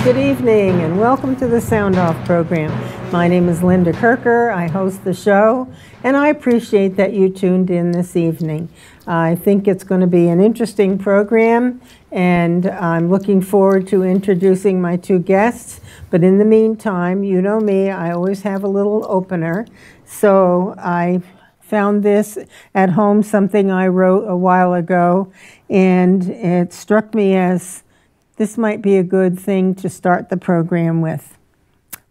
Good evening and welcome to the Sound Off program. My name is Linda Kirker. I host the show and I appreciate that you tuned in this evening. I think it's going to be an interesting program and I'm looking forward to introducing my two guests. But in the meantime, you know me, I always have a little opener. So I found this at home, something I wrote a while ago, and it struck me as this might be a good thing to start the program with.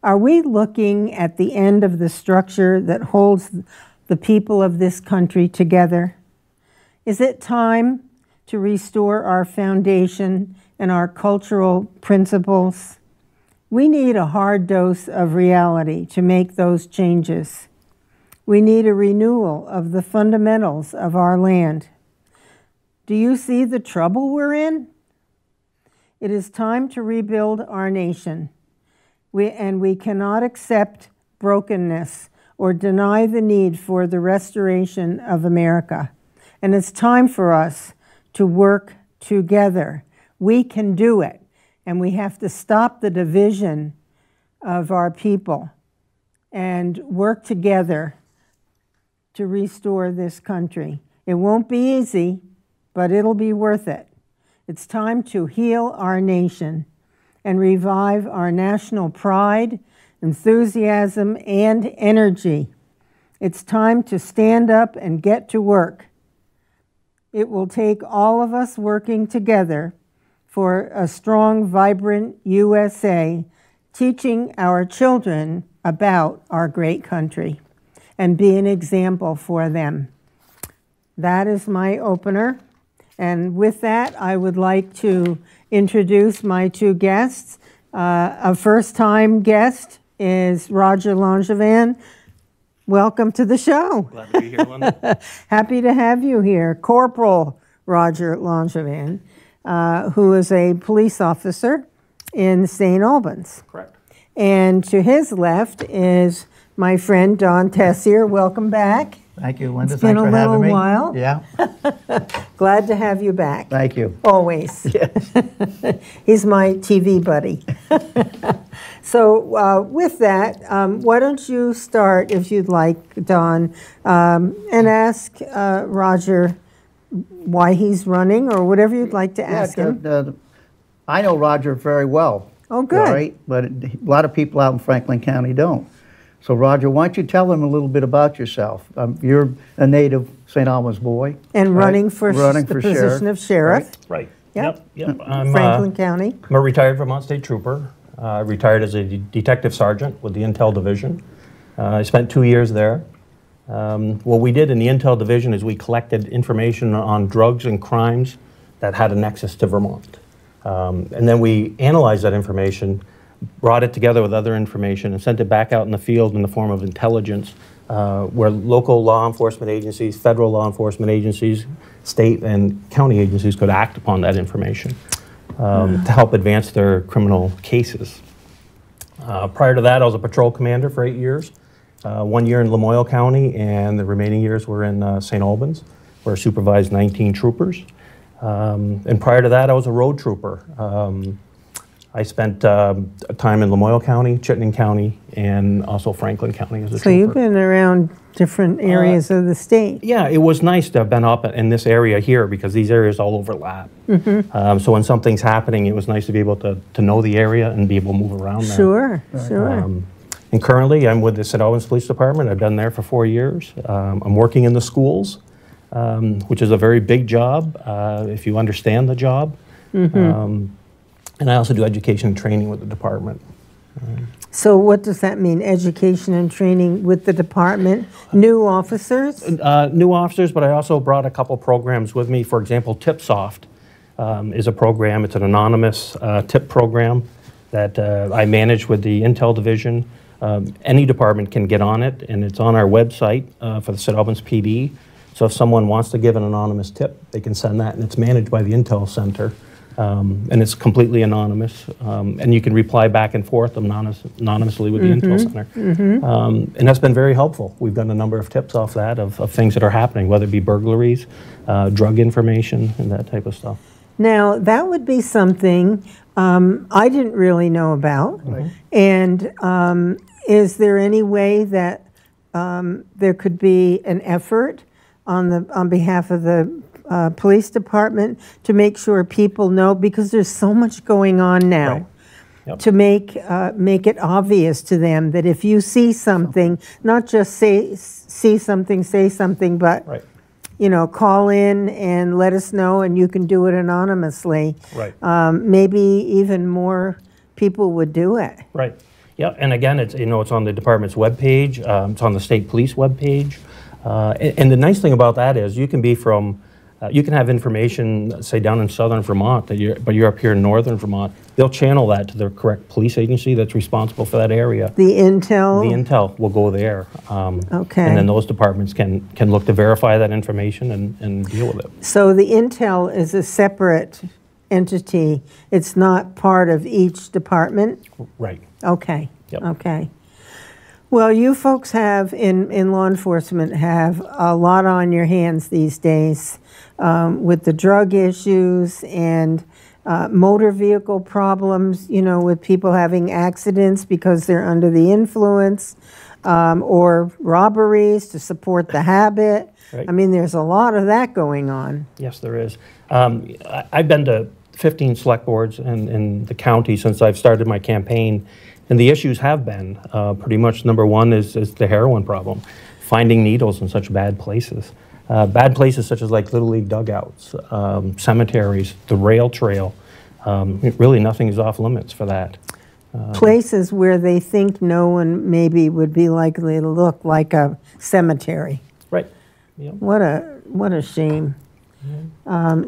Are we looking at the end of the structure that holds the people of this country together? Is it time to restore our foundation and our cultural principles? We need a hard dose of reality to make those changes. We need a renewal of the fundamentals of our land. Do you see the trouble we're in? It is time to rebuild our nation. We cannot accept brokenness or deny the need for the restoration of America. And it's time for us to work together. We can do it. And we have to stop the division of our people and work together to restore this country. It won't be easy, but it'll be worth it. It's time to heal our nation and revive our national pride, enthusiasm, and energy. It's time to stand up and get to work. It will take all of us working together for a strong, vibrant USA, teaching our children about our great country and be an example for them. That is my opener. And with that, I would like to introduce my two guests. A first-time guest is Roger Langevin. Welcome to the show. Glad to be here, Linda. Happy to have you here. Corporal Roger Langevin, who is a police officer in St. Albans. Correct. And to his left is my friend Don Tessier. Welcome back. Thank you, Linda. It's been a little while. Yeah. Glad to have you back. Thank you. Always. Yes. He's my TV buddy. So with that, why don't you start, if you'd like, Don, and ask Roger why he's running or whatever you'd like to ask him. I know Roger very well. Oh, good. Right? But a lot of people out in Franklin County don't. So, Roger, why don't you tell them a little bit about yourself? You're a native St. Albans boy. And right? running for the position of sheriff. Right. Yep. I'm Franklin County. I'm a retired Vermont State Trooper. Retired as a detective sergeant with the Intel Division. I spent 2 years there. What we did in the Intel Division is we collected information on drugs and crimes that had a nexus to Vermont. And then we analyzed that information, brought it together with other information, and sent it back out in the field in the form of intelligence, where local law enforcement agencies, federal law enforcement agencies, state and county agencies could act upon that information to help advance their criminal cases. Prior to that, I was a patrol commander for 8 years, 1 year in Lamoille County, and the remaining years were in St. Albans, where I supervised 19 troopers. And prior to that, I was a road trooper. I spent time in Lamoille County, Chittenden County, and also Franklin County as a trooper. So you've been around different areas of the state. Yeah, it was nice to have been up in this area here because these areas all overlap. So when something's happening, it was nice to be able to know the area and be able to move around there. Sure, sure. And currently, I'm with the St. Albans Police Department. I've been there for 4 years. I'm working in the schools, which is a very big job if you understand the job. And I also do education and training with the department. So what does that mean, education and training with the department? New officers? New officers, but I also brought a couple programs with me. For example, TipSoft is a program. It's an anonymous tip program that I manage with the Intel Division. Any department can get on it, and it's on our website for the St. Albans PD. So if someone wants to give an anonymous tip, they can send that, and it's managed by the Intel Center. And it's completely anonymous, and you can reply back and forth anonymously with the Intel Center. And that's been very helpful. We've gotten a number of tips off that of things that are happening, whether it be burglaries, drug information, and that type of stuff. Now, that would be something I didn't really know about. Right. And is there any way that there could be an effort on behalf of the police department to make sure people know, because there's so much going on now, Right. Yep. to make it obvious to them that if you see something, not just say something, but Right. you know, call in and let us know, and you can do it anonymously. Right. Maybe even more people would do it. Right. Yeah, and again, it's, you know, it's on the department's webpage. It's on the state police webpage. And the nice thing about that is you can be from, you can have information, say down in southern Vermont, but you're up here in northern Vermont. They'll channel that to the correct police agency that's responsible for that area. The intel. The intel will go there. Okay. And then those departments can look to verify that information and deal with it. So the intel is a separate entity. It's not part of each department? Right. Okay. Yep. Okay. Well, you folks have, in law enforcement, have a lot on your hands these days with the drug issues and motor vehicle problems, you know, with people having accidents because they're under the influence, or robberies to support the habit. Right. I mean, there's a lot of that going on. Yes, there is. I've been to 15 select boards in the county since I've started my campaign, and the issues have been pretty much number one is the heroin problem, finding needles in such bad places. Bad places such as like Little League dugouts, cemeteries, the rail trail. Really nothing is off limits for that. Places where they think no one maybe would be likely to look, like a cemetery. Right. Yep. What a shame.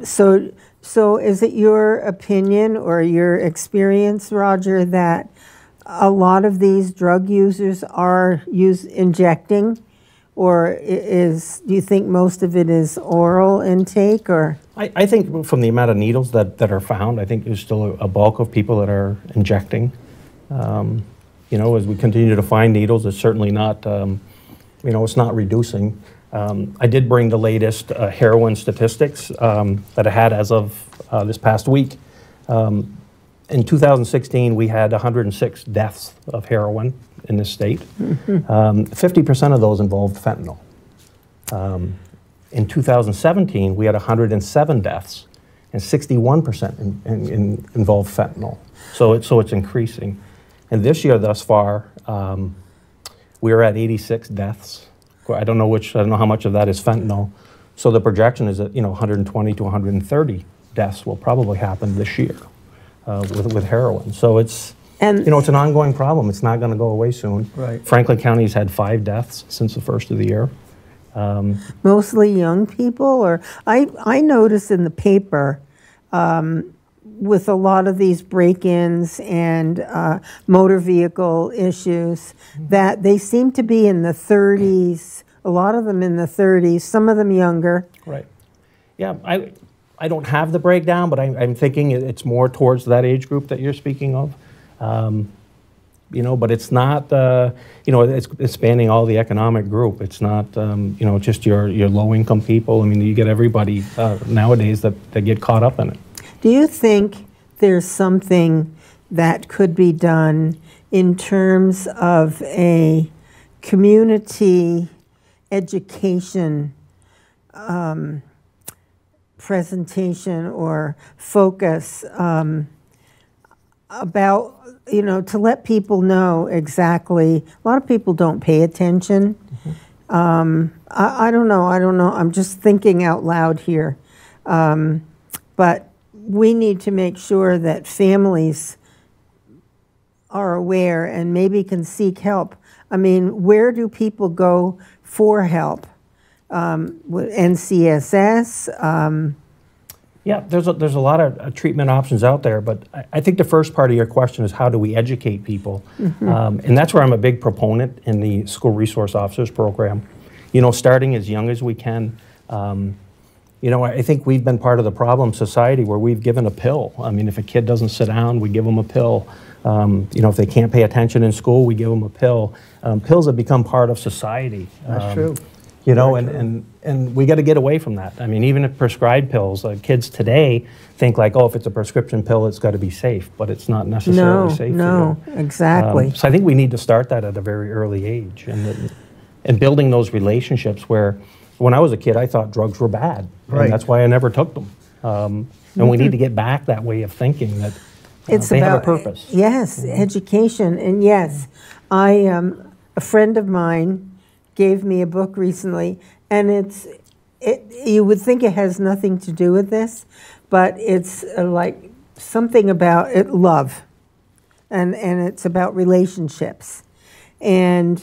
So is it your opinion or your experience, Roger, that a lot of these drug users are injecting, or do you think most of it is oral intake, or? I think from the amount of needles that are found, I think there's still a bulk of people that are injecting. You know, as we continue to find needles, it's certainly not, you know, it's not reducing. I did bring the latest heroin statistics that I had as of this past week. In 2016, we had 106 deaths of heroin in this state. 50% of those involved fentanyl. In 2017, we had 107 deaths, and 61% involved fentanyl. So it's increasing. And this year, thus far, we are at 86 deaths. I don't know how much of that is fentanyl. So the projection is that, you know, 120 to 130 deaths will probably happen this year with heroin. So it's, you know, it's an ongoing problem. It's not going to go away soon. Right. Franklin County's had 5 deaths since the first of the year. Mostly young people, or I noticed in the paper with a lot of these break-ins and motor vehicle issues that they seem to be in the 30s, a lot of them in the 30s, some of them younger. Right. Yeah, I don't have the breakdown, but I'm thinking it's more towards that age group that you're speaking of. You know, but it's not, you know, it's spanning all the economic group. It's not, you know, just your low-income people. I mean, you get everybody nowadays that get caught up in it. Do you think there's something that could be done in terms of a community education presentation or focus about, you know, to let people know exactly? A lot of people don't pay attention. I don't know. I'm just thinking out loud here. But we need to make sure that families are aware and maybe can seek help. I mean, where do people go for help? NCSS? Yeah, there's a lot of treatment options out there, but I think the first part of your question is how do we educate people? And that's where I'm a big proponent in the School Resource Officers Program. You know, starting as young as we can. You know, I think we've been part of the problem society where we've given a pill. I mean, if a kid doesn't sit down, we give them a pill. You know, if they can't pay attention in school, we give them a pill. Pills have become part of society. That's true. You know, and we got to get away from that. I mean, even if prescribed pills, kids today think like, oh, if it's a prescription pill, it's got to be safe, but it's not necessarily safe for you. No, exactly. So I think we need to start that at a very early age, and building those relationships where, when I was a kid, I thought drugs were bad, and that's why I never took them. And we need to get back that way of thinking that they have a purpose. Yes, education, and yes, a friend of mine gave me a book recently, and you would think it has nothing to do with this, but it's like something about love, and it's about relationships. And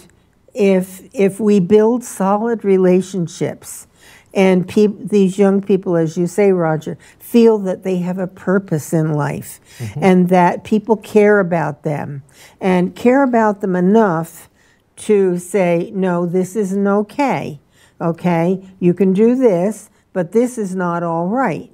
if we build solid relationships, and these young people, as you say, Roger, feel that they have a purpose in life, and that people care about them, and care about them enough to say, no, this isn't okay, you can do this, but this is not all right.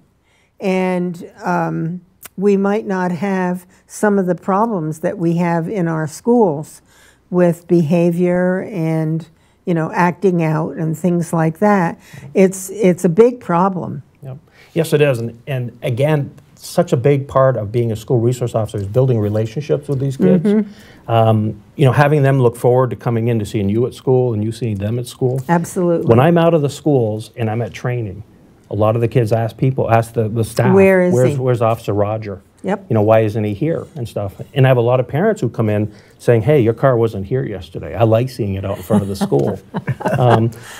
And we might not have some of the problems that we have in our schools with behavior and, you know, acting out and things like that. It's a big problem. Yep. Yes, it is. And again, such a big part of being a school resource officer is building relationships with these kids. You know, having them look forward to coming in to seeing you at school and you seeing them at school. Absolutely. When I'm out of the schools and I'm at training, a lot of the kids ask the staff, where's Officer Roger? Yep. You know, why isn't he here and stuff? And I have a lot of parents who come in saying, hey, your car wasn't here yesterday. I like seeing it out in front of the school,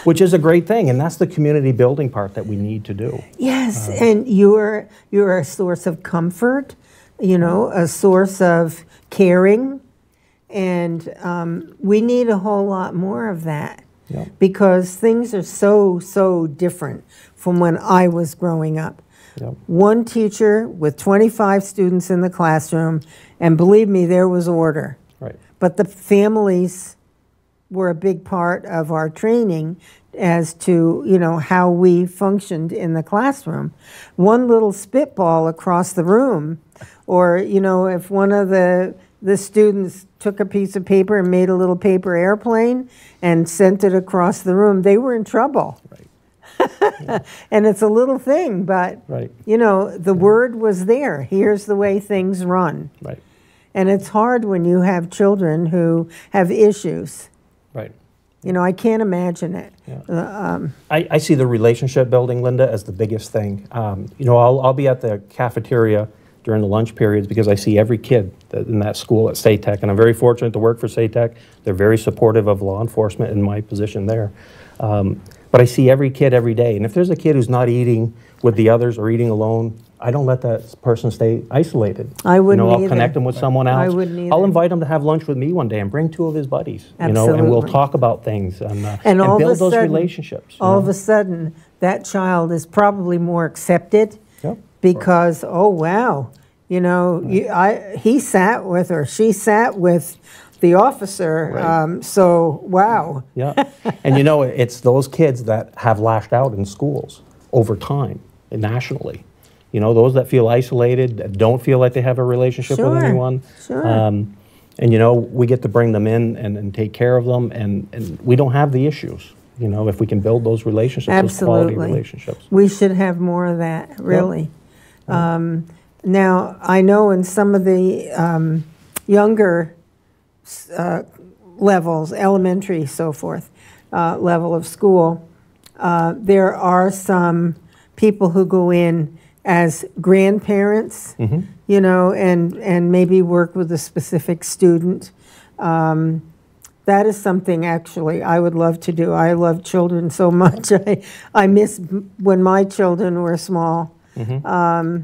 which is a great thing. And that's the community building part that we need to do. Yes, and you're a source of comfort, you know, a source of caring. And we need a whole lot more of that. Yep. Because things are so different from when I was growing up. Yep. One teacher with 25 students in the classroom, and believe me, there was order. Right. But the families were a big part of our training as to, you know, how we functioned in the classroom. One little spitball across the room, or, you know, if one of the students took a piece of paper and made a little paper airplane and sent it across the room, they were in trouble. Right. And it's a little thing, but, you know, the word was there. Here's the way things run. Right. And it's hard when you have children who have issues. Right. You know, I can't imagine it. Yeah. I see the relationship building, Linda, as the biggest thing. You know, I'll be at the cafeteria during the lunch periods because I see every kid in that school at SATEC, and I'm very fortunate to work for SATEC. They're very supportive of law enforcement in my position there. But I see every kid every day, and if there's a kid who's not eating with the others or eating alone, I don't let that person stay isolated. I wouldn't I'll connect them with someone else. I wouldn't either. I'll invite him to have lunch with me one day and bring 2 of his buddies. Absolutely. You know, and we'll talk about things and build those relationships. All of a sudden, that child is probably more accepted Yep. because, oh wow, you know, he sat with or she sat with the officer, Right. so wow. Yeah, and you know, it's those kids that have lashed out in schools over time, nationally. You know, those that feel isolated, that don't feel like they have a relationship with anyone. Sure. And you know, we get to bring them in and take care of them, and we don't have the issues. You know, if we can build those relationships, Absolutely. those quality relationships. We should have more of that, really. Yep. Now, I know in some of the younger levels, elementary, so forth, level of school, there are some people who go in as grandparents, you know, and maybe work with a specific student. That is something, actually, I would love to do. I love children so much. I miss when my children were small. But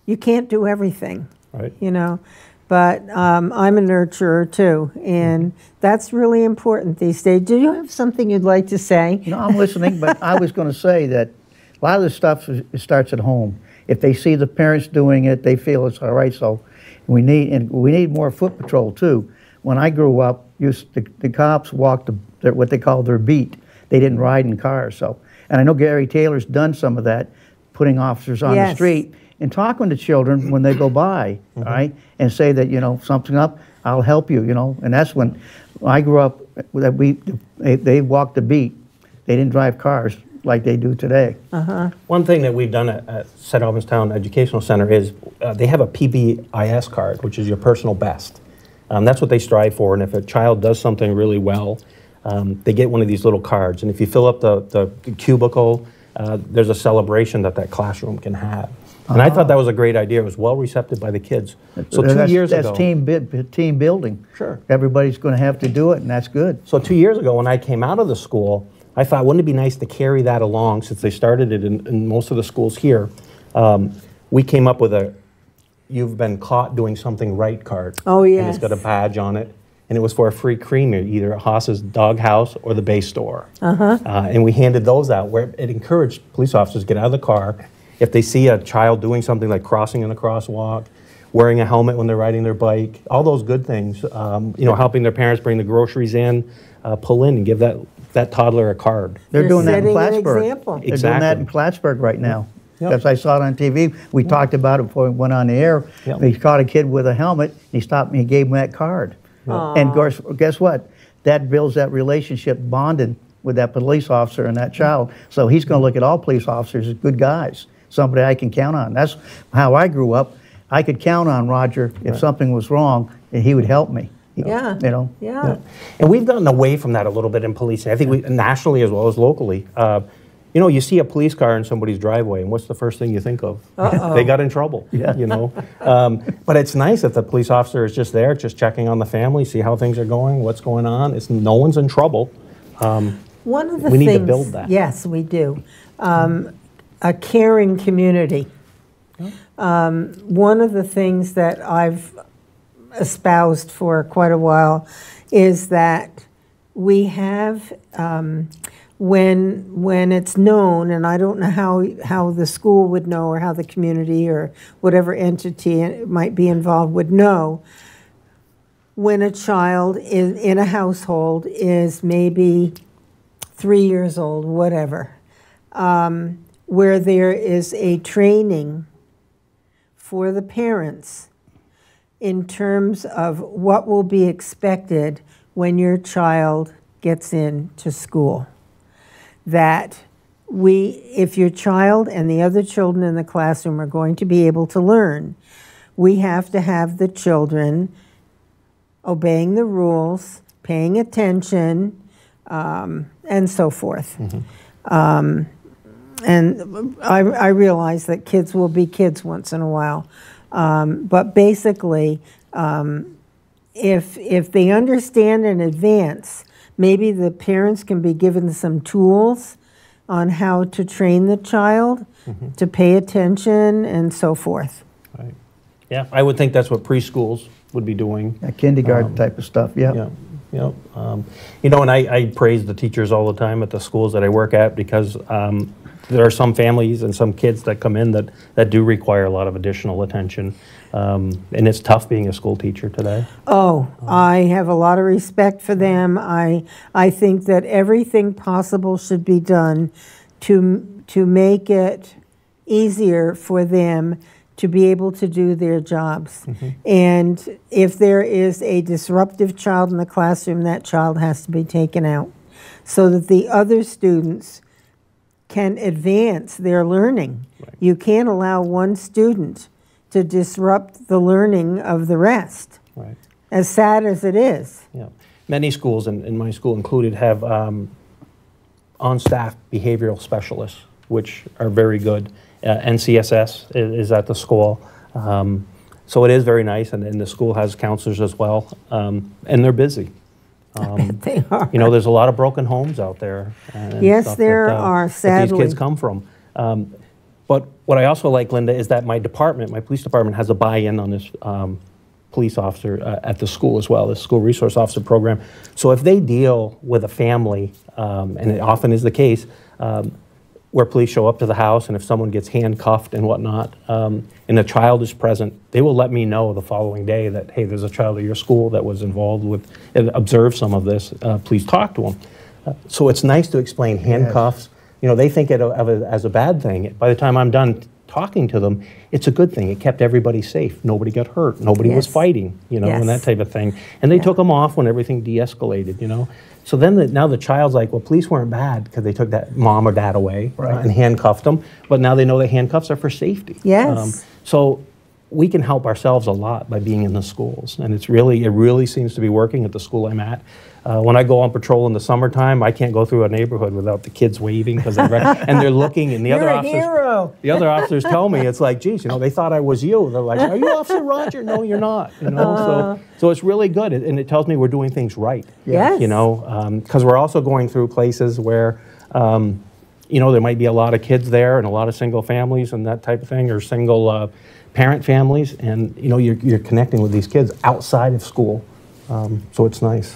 you can't do everything, Right. you know. But I'm a nurturer, too, and that's really important these days. Do you have something you'd like to say? No, I'm listening, but I was going to say that a lot of this stuff starts at home. If they see the parents doing it, they feel it's all right. So we need more foot patrol too. When I grew up, the cops walked what they call their beat. They didn't ride in cars. So, and I know Gary Taylor's done some of that, putting officers on the street and talking to children when they go by, all right, and say that, you know, something up, I'll help you, you know. And that's when I grew up. they walked the beat. They didn't drive cars like they do today. One thing that we've done at St. Albans Town Educational Center is they have a PBIS card, which is your personal best. That's what they strive for, and if a child does something really well, they get one of these little cards, and if you fill up the cubicle, there's a celebration that classroom can have. And I thought that was a great idea. It was well received by the kids. So 2 years ago... That's team building. Sure. Everybody's going to have to do it, and that's good. So 2 years ago, when I came out of the school, I thought, wouldn't it be nice to carry that along, since they started it in most of the schools here. We came up with a "You've been caught doing something right" card. Oh, yes. And it's got a badge on it. And it was for a free creamer, either at Haas's Dog House or the Bay Store. And we handed those out, where it encouraged police officers to get out of the car. If they see a child doing something like crossing in a crosswalk, wearing a helmet when they're riding their bike, all those good things, you know, helping their parents bring the groceries in, pull in and give that toddler a card. They're doing that in setting an Plattsburgh. example. They're doing that in Plattsburgh right now. Yep. Because I saw it on TV. We talked about it before we went on the air. Yep. He caught a kid with a helmet. He stopped me and gave him that card. And of course, guess what? That builds that relationship, bonding with that police officer and that child. So he's going to look at all police officers as good guys, somebody I can count on. That's how I grew up. I could count on Roger if something was wrong, and he would help me. Yeah. You know? Yeah. And we've gotten away from that a little bit in policing. I think we, nationally as well as locally. You know, you see a police car in somebody's driveway, and what's the first thing you think of? They got in trouble, you know? But it's nice that the police officer is just there, just checking on the family, see how things are going, what's going on. No one's in trouble. One of the we things, need to build that. Yes, we do. A caring community. One of the things that I've espoused for quite a while is that we have, when it's known, and I don't know how the school would know, or how the community or whatever entity might be involved would know, when a child in a household is maybe 3 years old, whatever, where there is a training for the parents in terms of what will be expected when your child gets into school. That if your child and the other children in the classroom are going to be able to learn, we have to have the children obeying the rules, paying attention, and so forth. And I realize that kids will be kids once in a while. But basically, if they understand in advance, maybe the parents can be given some tools on how to train the child to pay attention and so forth. Right. Yeah, I would think that's what preschools would be doing. That kindergarten type of stuff, yeah. You know, and I praise the teachers all the time at the schools that I work at, because there are some families and some kids that come in that do require a lot of additional attention. And it's tough being a school teacher today. Oh, I have a lot of respect for them. I think that everything possible should be done to make it easier for them to be able to do their jobs. And if there is a disruptive child in the classroom, that child has to be taken out so that the other students can advance their learning. Right. You can't allow one student to disrupt the learning of the rest, right, as sad as it is. Yeah. Many schools, and my school included, have on-staff behavioral specialists, which are very good. NCSS is at the school. So it is very nice, and the school has counselors as well, and they're busy. They are. You know, there's a lot of broken homes out there. Yes, there are, sadly. That these kids come from. But what I also like, Linda, is that my police department, has a buy-in on this police officer at the school as well, the school resource officer program. So if they deal with a family, and it often is the case, where police show up to the house, and if someone gets handcuffed and whatnot, and a child is present, they will let me know the following day that, hey, there's a child at your school that was involved with, and observed some of this, please talk to them. So it's nice to explain handcuffs. Yes. You know, they think of it as a bad thing. By the time I'm done talking to them, it's a good thing. It kept everybody safe. Nobody got hurt. Nobody was fighting, you know, and that type of thing. And they took them off when everything de-escalated, you know. So then now the child's like, well, police weren't bad because they took that mom or dad away and handcuffed them. But now they know that handcuffs are for safety. Yes. So we can help ourselves a lot by being in the schools. And it really seems to be working at the school I'm at. When I go on patrol in the summertime, I can't go through a neighborhood without the kids waving because and they're looking, and the other officers tell me, it's like, geez, you know, they thought I was you. They're like, are you Officer Roger? No, you're not. You know, so it's really good, and it tells me we're doing things right. Yes. You know, because we're also going through places where, you know, there might be a lot of kids there and a lot of single families and that type of thing, or single parent families, and you know, you're connecting with these kids outside of school, so it's nice.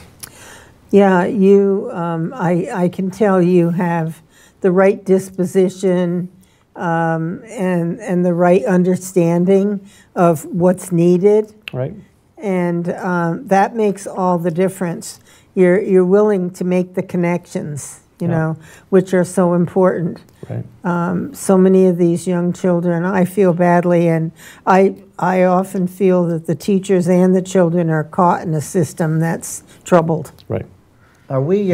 Yeah, I can tell you have the right disposition and the right understanding of what's needed. Right. And that makes all the difference. You're willing to make the connections, you know, which are so important. Right. So many of these young children, I feel badly, and I often feel that the teachers and the children are caught in a system that's troubled. Right. Are we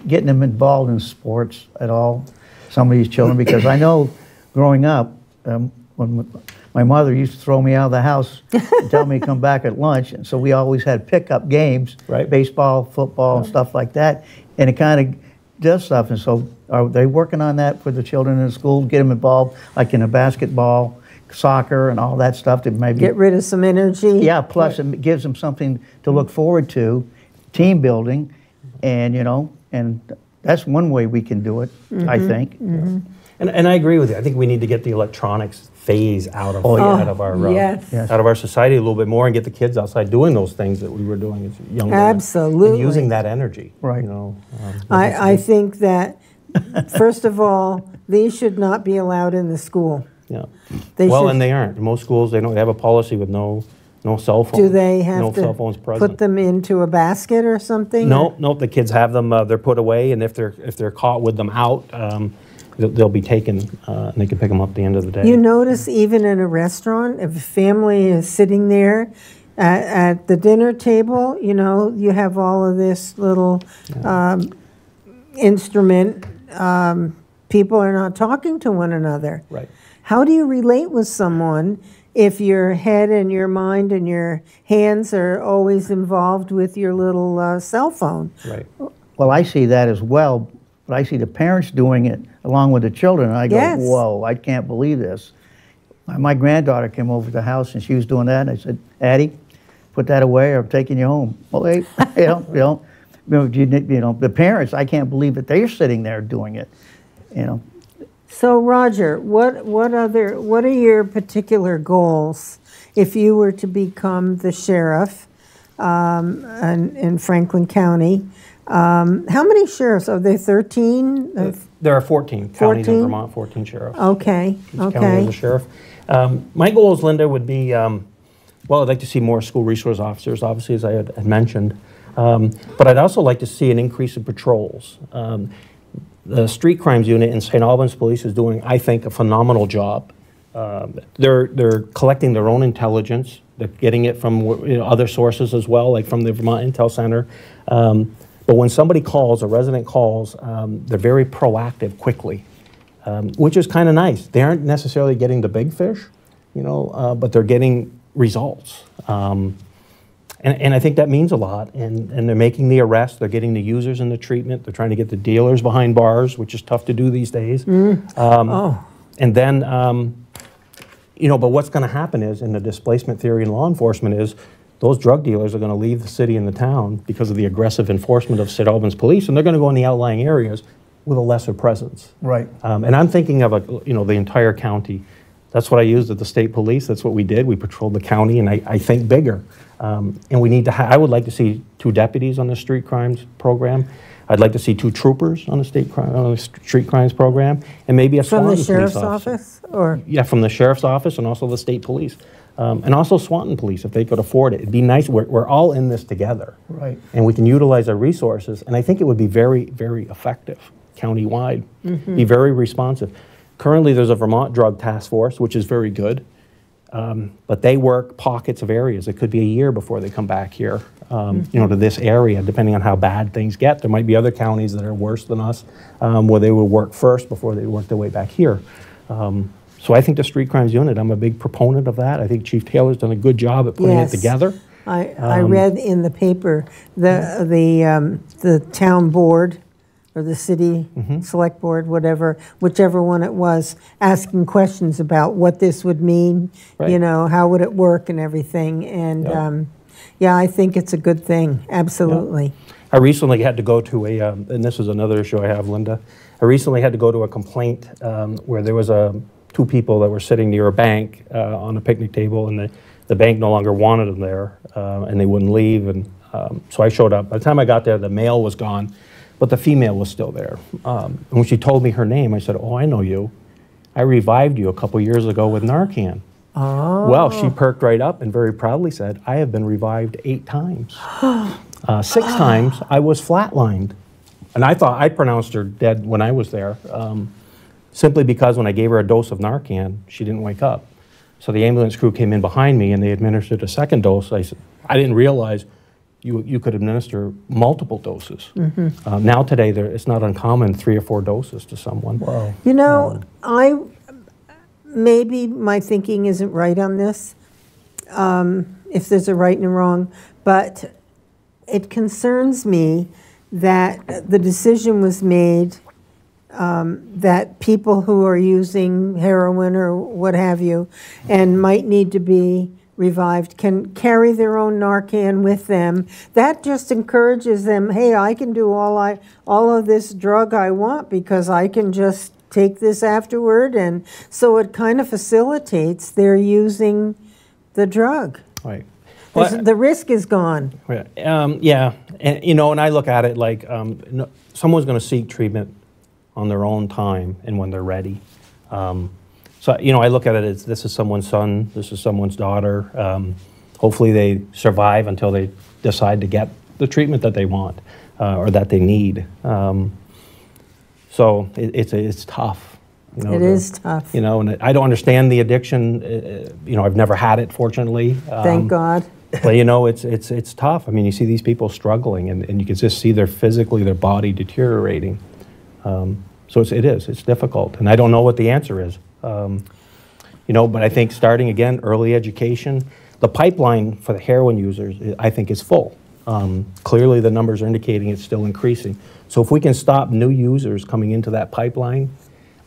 getting them involved in sports at all, some of these children? Because I know growing up, when my mother used to throw me out of the house and tell me to come back at lunch, and so we always had pickup games, baseball, football, and stuff like that, and it kind of does stuff. And so are they working on that for the children in the school, get them involved, like in a basketball, soccer, and all that stuff to maybe get rid of some energy? Yeah, plus it gives them something to look forward to, team building. And, you know, and that's one way we can do it, I think. And I agree with you. I think we need to get the electronics phase out of our society a little bit more and get the kids outside doing those things that we were doing as younger. Absolutely. And using that energy. Right. You know, I think that, first of all, these should not be allowed in the school. Yeah. And they aren't. Most schools, they have a policy with no cell phones. Do they have no to cell phones present. Put them into a basket or something? No. The kids have them. They're put away, and if they're caught with them out, they'll be taken, and they can pick them up at the end of the day. You notice even in a restaurant, if a family is sitting there at the dinner table, you know, you have all of this little instrument. People are not talking to one another. Right. How do you relate with someone if your head and your mind and your hands are always involved with your little cell phone? Right. Well, I see that as well, but I see the parents doing it along with the children, and I go, whoa, I can't believe this. My granddaughter came over to the house, and she was doing that, and I said, Addie, put that away, or I'm taking you home. Well, they, the parents, I can't believe that they're sitting there doing it, you know. So, Roger, what are your particular goals if you were to become the sheriff in Franklin County? How many sheriffs? Are there 13? There are 14 counties in Vermont, 14 sheriffs. Okay, Each county has a sheriff. My goals, Linda, would be, well, I'd like to see more school resource officers, obviously, as I had mentioned. But I'd also like to see an increase in patrols. The street crimes unit in St. Albans Police is doing, I think, a phenomenal job. They're collecting their own intelligence. They're getting it from other sources as well, like from the Vermont Intel Center. But when somebody calls, a resident calls, they're very proactive quickly, which is kind of nice. They aren't necessarily getting the big fish, you know, but they're getting results. And I think that means a lot, and they're making the arrest, they're getting the users in the treatment, they're trying to get the dealers behind bars, which is tough to do these days. And then, you know, but what's going to happen is, in the displacement theory in law enforcement, is those drug dealers are going to leave the city and the town because of the aggressive enforcement of St. Albans Police, and they're going to go in the outlying areas with a lesser presence. Right. And I'm thinking of, the entire county. That's what I used at the state police. That's what we did. We patrolled the county, and I think bigger. And we need to. I would like to see 2 deputies on the street crimes program. I'd like to see 2 troopers on the street crimes program, and maybe a Swanton police officer. From the sheriff's office, or from the sheriff's office, and also the state police, and also Swanton police if they could afford it. It'd be nice. We're all in this together, right? And we can utilize our resources. And I think it would be very, very effective countywide. Be very responsive. Currently, there's a Vermont Drug Task Force, which is very good, but they work pockets of areas. It could be a year before they come back here, you know, to this area, depending on how bad things get. There might be other counties that are worse than us, where they would work first before they work their way back here. So I think the street crimes unit, I'm a big proponent of that. I think Chief Taylor's done a good job at putting it together. I read in the paper the town board or the city select board, whatever, whichever one it was, asking questions about what this would mean, you know, how would it work and everything. And yeah, I think it's a good thing, absolutely. I recently had to go to a, and this is another issue I have, Linda. I recently had to go to a complaint where there was two people that were sitting near a bank on a picnic table, and the bank no longer wanted them there, and they wouldn't leave. And so I showed up. By the time I got there, the male was gone, but the female was still there. And when she told me her name, I said, "Oh, I know you. I revived you a couple years ago with Narcan." Oh. Well, she perked right up and very proudly said, "I have been revived 8 times. 6 times I was flatlined." And I thought I pronounced her dead when I was there, simply because when I gave her a dose of Narcan, she didn't wake up. So the ambulance crew came in behind me and they administered a second dose. I said, I didn't realize you could administer multiple doses. Now today, it's not uncommon, 3 or 4 doses to someone. Wow. You know, maybe my thinking isn't right on this, if there's a right and a wrong, but it concerns me that the decision was made that people who are using heroin or what have you and might need to be revived can carry their own Narcan with them. That just encourages them, hey, I can do all of this drug I want because I can just take this afterward. And so it kind of facilitates their using the drug. Right. Well, the risk is gone. Yeah, and you know, and I look at it like someone's going to seek treatment on their own time and when they're ready. So you know, I look at it as this is someone's son, this is someone's daughter. Hopefully, they survive until they decide to get the treatment that they want or that they need. So it's tough. You know, it is tough. You know, and I don't understand the addiction. You know, I've never had it, fortunately. Thank God. But you know, it's tough. I mean, you see these people struggling, and you can just see their body deteriorating. So it's difficult, and I don't know what the answer is. You know, but I think starting again, early education, the pipeline for the heroin users, I think, is full. Clearly, the numbers are indicating it's still increasing. So if we can stop new users coming into that pipeline,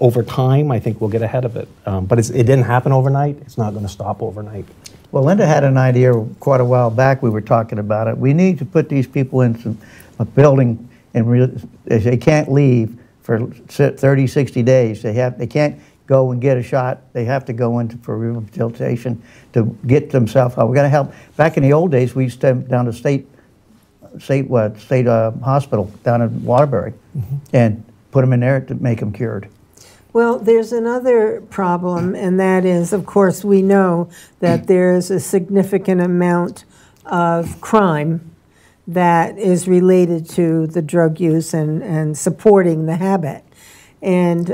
over time, I think we'll get ahead of it. But it didn't happen overnight. It's not going to stop overnight. Well, Linda had an idea quite a while back. We were talking about it. We need to put these people into a building, and they can't leave for 30, 60 days. They can't go and get a shot. They have to go into for rehabilitation to get themselves out. We're going to help. Back in the old days, we used to down to state hospital down in Waterbury, and put them in there to make them cured. Well, there's another problem, and that is, of course, we know that there's a significant amount of crime that is related to the drug use and supporting the habit. And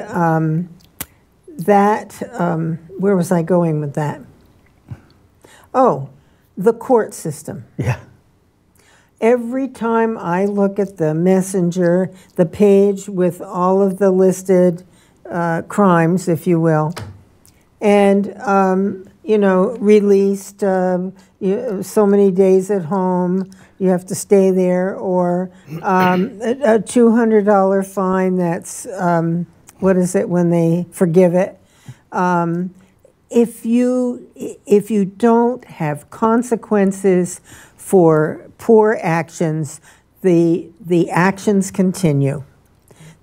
where was I going with that? Oh, the court system. Yeah. Every time I look at the messenger, the page with all of the listed crimes, if you will, and you know, released so many days at home, you have to stay there, or a $200 fine. That's what is it when they forgive it? If you don't have consequences for poor actions, the actions continue.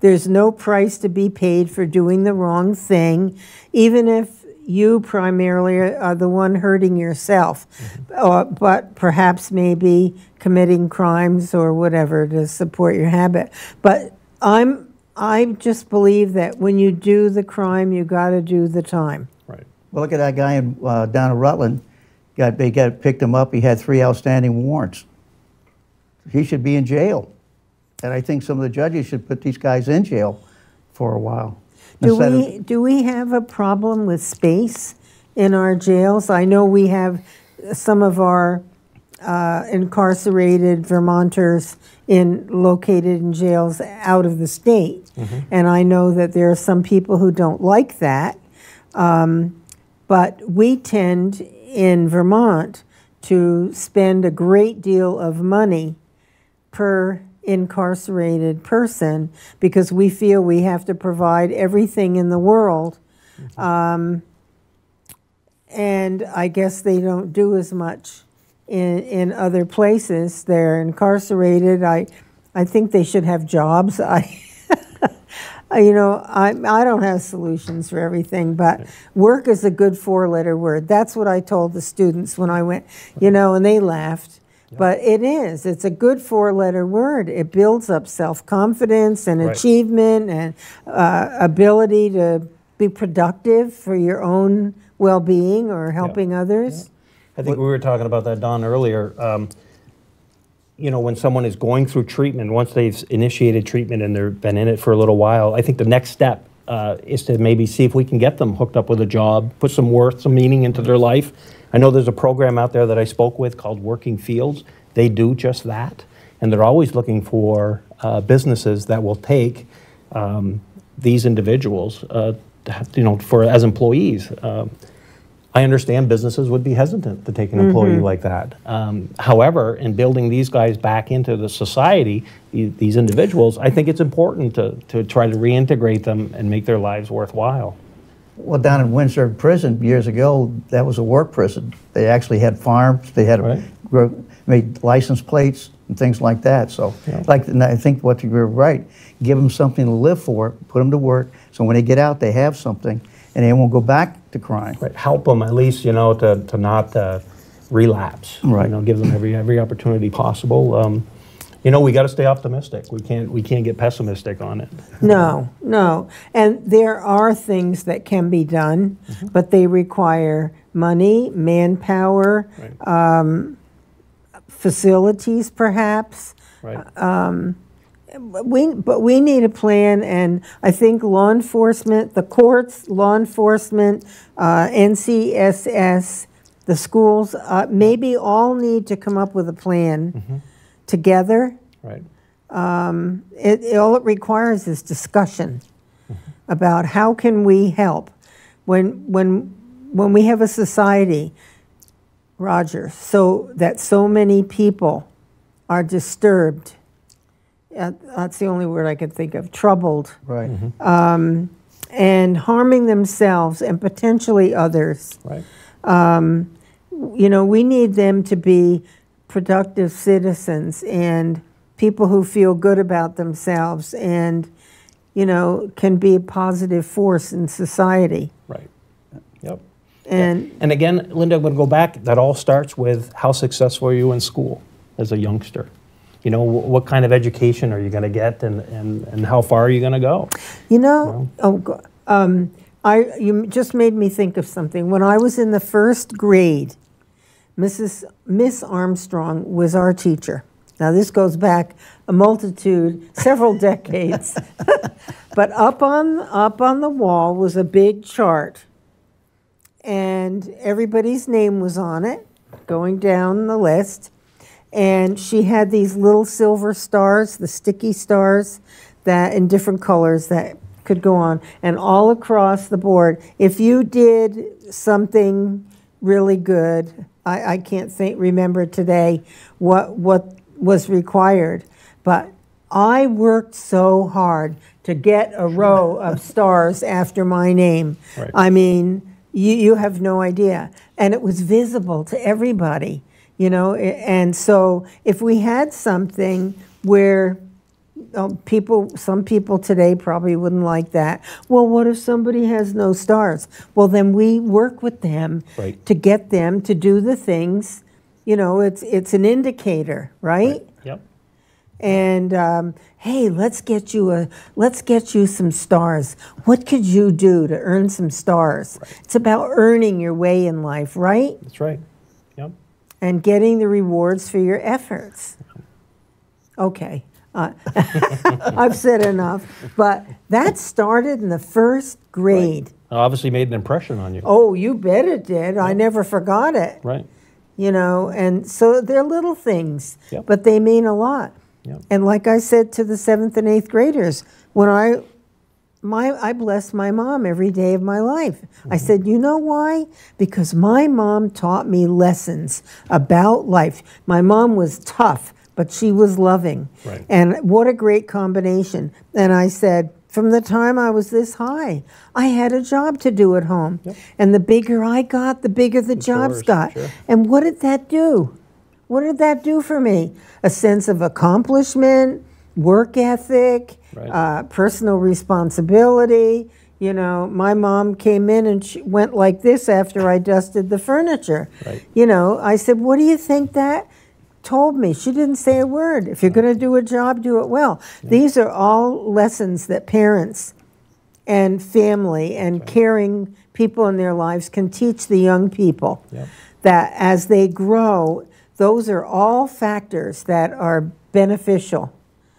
There's no price to be paid for doing the wrong thing, even if you primarily are the one hurting yourself, but perhaps maybe committing crimes or whatever to support your habit. But I just believe that when you do the crime, you got to do the time. Right. Well, look at that guy down in Rutland. They picked him up. He had 3 outstanding warrants. He should be in jail. And I think some of the judges should put these guys in jail for a while. Do we have a problem with space in our jails? I know we have some of our incarcerated Vermonters located in jails out of the state, and I know that there are some people who don't like that. But we tend in Vermont to spend a great deal of money per incarcerated person because we feel we have to provide everything in the world. And I guess they don't do as much in other places. They're incarcerated. I think they should have jobs. You know, I don't have solutions for everything, but work is a good 4-letter word. That's what I told the students when I went, you know, and they laughed. But it is. It's a good 4-letter word. It builds up self-confidence and achievement and ability to be productive for your own well-being or helping others. I think we were talking about that, Don, earlier. You know, when someone is going through treatment, once they've initiated treatment and they've been in it for a little while, I think the next step is to maybe see if we can get them hooked up with a job, put some worth, some meaning into their life. I know there's a program out there that I spoke with called Working Fields. They do just that, and they're always looking for businesses that will take these individuals, you know, as employees. I understand businesses would be hesitant to take an employee like that. However, in building these guys back into the society, these individuals, I think it's important to try to reintegrate them and make their lives worthwhile. Well, down in Windsor Prison years ago, that was a work prison. They actually had farms. They had made license plates and things like that. So, and I think what you were right. Give them something to live for. Put them to work. So when they get out, they have something, and they won't go back to crime. Right. Help them at least, you know, to not relapse. Right. You know, give them every opportunity possible. You know, we got to stay optimistic. We can't get pessimistic on it. No, no. And there are things that can be done, but they require money, manpower, facilities perhaps. Right. But we need a plan, and I think law enforcement, the courts, law enforcement, NCSS, the schools, maybe all need to come up with a plan together. Right. All it requires is discussion about how can we help when we have a society, Roger, so that so many people are disturbed. That's the only word I could think of. Troubled. Right. And harming themselves and potentially others. Right. You know, we need them to be productive citizens and people who feel good about themselves and, you know, can be a positive force in society. Right. Yep. And again, Linda, I'm going to go back. That all starts with how successful are you in school as a youngster? You know, what kind of education are you going to get, and how far are you going to go? You know, you just made me think of something. When I was in the 1st grade, Miss Armstrong was our teacher. Now this goes back several decades. But up on the wall was a big chart, and everybody's name was on it, going down the list. And she had these little silver stars, the sticky stars, that in different colors that could go on, and all across the board. If you did something really good, I can't remember today what was required, but I worked so hard to get a row of stars after my name. Right. I mean, you have no idea, and it was visible to everybody. You know, and so if we had something where some people today probably wouldn't like that. Well, what if somebody has no stars? Well, then we work with them to get them to do the things. You know, it's an indicator, right? Yep. And hey, let's get you some stars. What could you do to earn some stars? Right. It's about earning your way in life, right? That's right. Yep. And getting the rewards for your efforts. Okay, I've said enough. But that started in the first grade. Right. Obviously made an impression on you. Oh, you bet it did. I never forgot it. Right. You know, and so they're little things, Yep. but they mean a lot. Yep. And like I said to the 7th and 8th graders, when I blessed my mom every day of my life. I said, you know why? Because my mom taught me lessons about life. My mom was tough, but she was loving. Right. And what a great combination. And I said, from the time I was this high, I had a job to do at home. Yep. And the bigger I got, the bigger the jobs yours, got. sure. And what did that do? What did that do for me? A sense of accomplishment, work ethic, Right. Personal responsibility. You know, my mom came in and she went like this after I dusted the furniture. Right. You know, I said, what do you think that told me? She didn't say a word. If you're going to do a job, do it well. Yeah. These are all lessons that parents and family and caring people in their lives can teach the young people. Yep. That as they grow, those are all factors that are beneficial.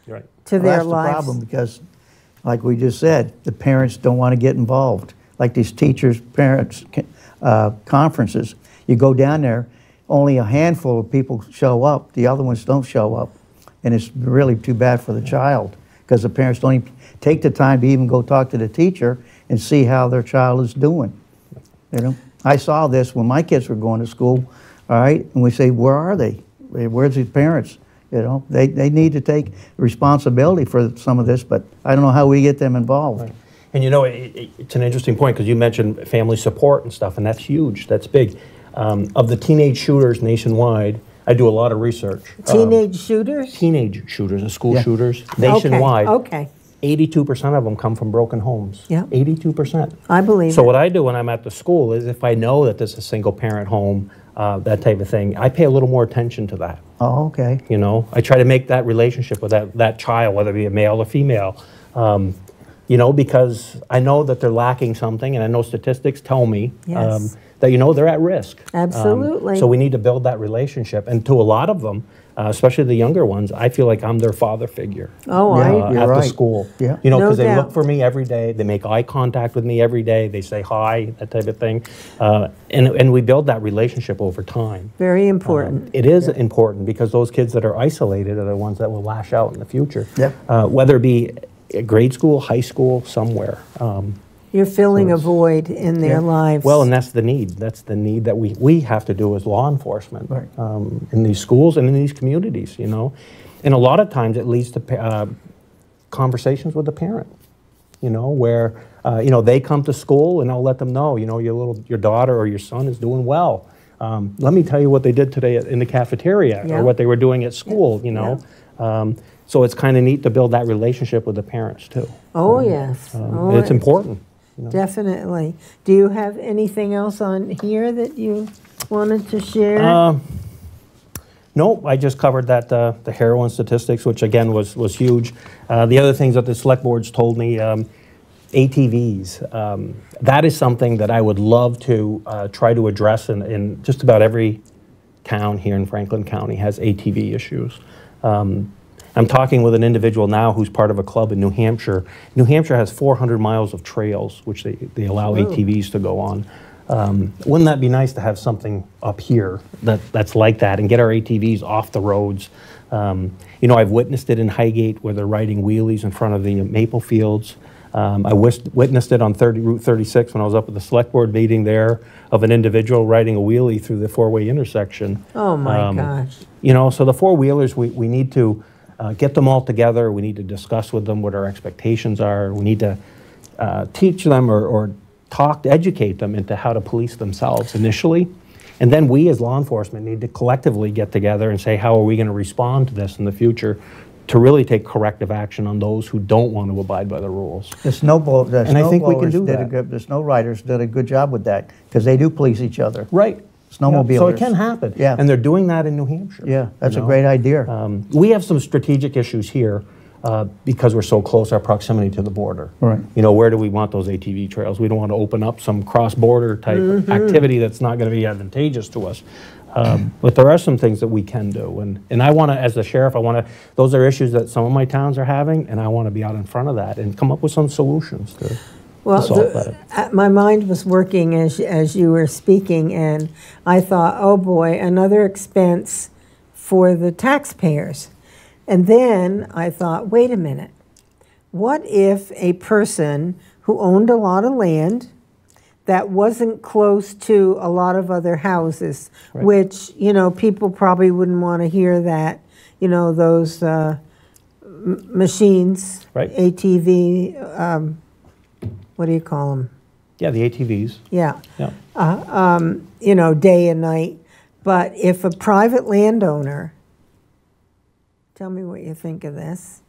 Right. To their lives. That's the problem, because, like we just said, the parents don't want to get involved. Like these teachers, parents conferences, you go down there, only a handful of people show up. The other ones don't show up, and it's really too bad for the child, because the parents don't even take the time to even go talk to the teacher and see how their child is doing. You know, I saw this when my kids were going to school. All right, and we say, where are they? Where's his parents? You know, they need to take responsibility for some of this, but I don't know how we get them involved. Right. And you know, it's an interesting point, because you mentioned family support and stuff, and that's huge, that's big. Of the teenage shooters nationwide, I do a lot of research. Teenage shooters? Teenage shooters, the school shooters, nationwide. Okay. 82% of them come from broken homes. Yeah. 82%. I believe So what I do when I'm at the school is, if I know that this is a single parent home, that type of thing, I pay a little more attention to that. Oh, okay. You know, I try to make that relationship with that child, whether it be a male or female, you know, because I know that they're lacking something, and I know statistics tell me that, you know, they're at risk. Absolutely. So we need to build that relationship. And to a lot of them, especially the younger ones, I feel like I'm their father figure. Oh, at the school. Yeah. You know, because No they doubt. look for me every day. They make eye contact with me every day. They say hi, that type of thing. And we build that relationship over time. Very important. It is important, because those kids that are isolated are the ones that will lash out in the future. Yeah. Whether it be grade school, high school, somewhere. You're filling a void in their lives. Well, and that's the need. That's the need that we have to do as law enforcement, right. In these schools and in these communities, you know. And a lot of times it leads to conversations with the parent, you know, where, you know, they come to school and I'll let them know, you know, your daughter or your son is doing well. Let me tell you what they did today in the cafeteria or what they were doing at school, you know. So it's kind of neat to build that relationship with the parents, too. Oh, yes. It's important. You know? Definitely. Do you have anything else on here that you wanted to share? No, I just covered that the heroin statistics, which again was huge. The other things that the select boards told me, ATVs. That is something that I would love to try to address in just about every town here in Franklin County has ATV issues. I'm talking with an individual now who's part of a club in New Hampshire. New Hampshire has 400 miles of trails, which they allow ATVs to go on. Wouldn't that be nice to have something up here that's like that, and get our ATVs off the roads? You know, I've witnessed it in Highgate where they're riding wheelies in front of the maple fields. I witnessed it on Route 36 when I was up at the select board meeting there, of an individual riding a wheelie through the four-way intersection. Oh my gosh. You know, so the four-wheelers, we need to get them all together. We need to discuss with them what our expectations are. We need to teach them or educate them into how to police themselves initially. And then we as law enforcement need to collectively get together and say, how are we going to respond to this in the future to really take corrective action on those who don't want to abide by the rules. The I think we can do that. The snow riders did a good job with that, because they do police each other. Right. Snowmobilers. So it can happen. Yeah. And they're doing that in New Hampshire. Yeah, that's a great idea. We have some strategic issues here because we're so close, our proximity to the border. Right. You know, where do we want those ATV trails? We don't want to open up some cross-border type activity that's not going to be advantageous to us. But there are some things that we can do, and I want to, as the sheriff, those are issues that some of my towns are having, and I want to be out in front of that and come up with some solutions to solve that. My mind was working as you were speaking, and I thought, oh boy, another expense for the taxpayers. And then I thought, wait a minute, what if a person who owned a lot of land that wasn't close to a lot of other houses, right, which, you know, people probably wouldn't want to hear that, you know, those machines, right, ATV, what do you call them? Yeah, the ATVs. Yeah. Yeah. You know, day and night. But if a private landowner, tell me what you think of this,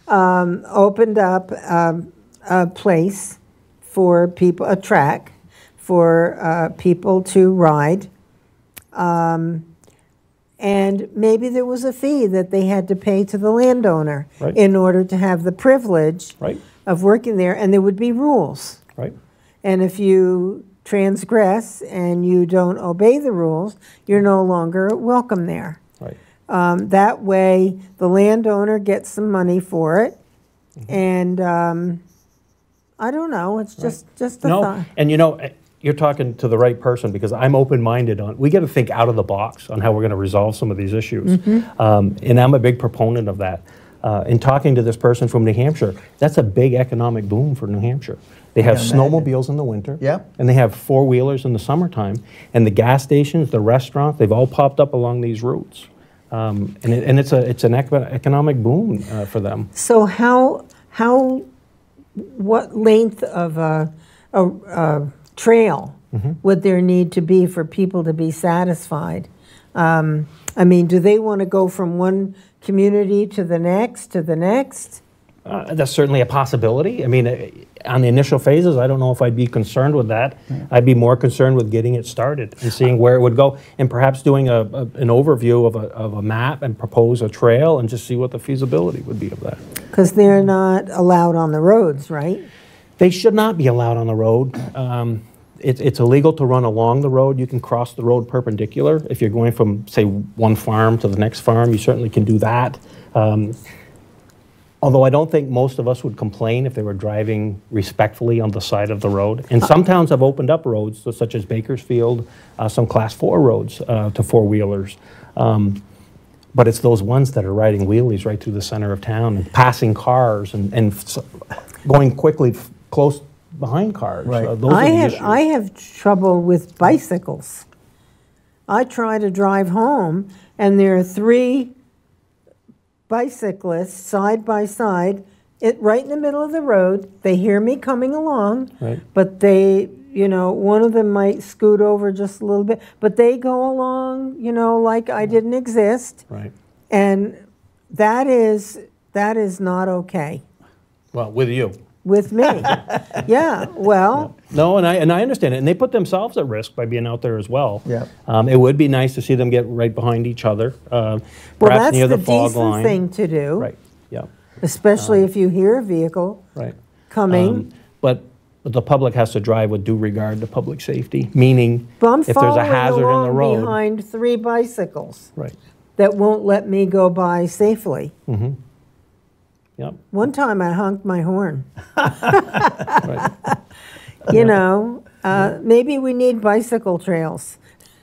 opened up a place for people, a track for people to ride, and maybe there was a fee that they had to pay to the landowner, right, in order to have the privilege, right, of working there, and there would be rules. Right. And if you transgress and you don't obey the rules, you're no longer welcome there. Right. That way, the landowner gets some money for it, and I don't know. It's just a thought. And you know, you're talking to the right person, because I'm open-minded on. We got to think out of the box on how we're going to resolve some of these issues, and I'm a big proponent of that. In talking to this person from New Hampshire, that's a big economic boom for New Hampshire. They have snowmobiles in the winter, and they have four-wheelers in the summertime, and the gas stations, the restaurants, they've all popped up along these routes. And it's an economic boom for them. So what length of a trail would there need to be for people to be satisfied? I mean, do they want to go from one community to the next, to the next? That's certainly a possibility. I mean, on the initial phases, I don't know if I'd be concerned with that. I'd be more concerned with getting it started and seeing where it would go, and perhaps doing an overview of a map and propose a trail and just see what the feasibility would be of that. Because they're not allowed on the roads, right? They should not be allowed on the road. It's illegal to run along the road. You can cross the road perpendicular. If you're going from, say, one farm to the next farm, you certainly can do that. Although I don't think most of us would complain if they were driving respectfully on the side of the road. And some towns have opened up roads, such as Bakersfield, some Class 4 roads to four-wheelers. But it's those ones that are riding wheelies right through the center of town and passing cars and going quickly close behind cars. Right. Those are the issues. I have trouble with bicycles. I try to drive home, and there are 3 bicyclists side by side, right in the middle of the road. They hear me coming along, right, but they, you know, one of them might scoot over just a little bit, but they go along, you know, like I didn't exist. Right. And that is not okay. Well, with you. With me. Yeah, well. Yeah. No, and I understand it. And they put themselves at risk by being out there as well. Yeah. It would be nice to see them get right behind each other, well, perhaps near that's the fog decent line. thing to do. Right, yeah. Especially if you hear a vehicle coming. But the public has to drive with due regard to public safety, meaning if there's a hazard in the road. Behind 3 bicycles, right, that won't let me go by safely. Mm-hmm. Yep. One time I honked my horn. Right. You know, maybe we need bicycle trails.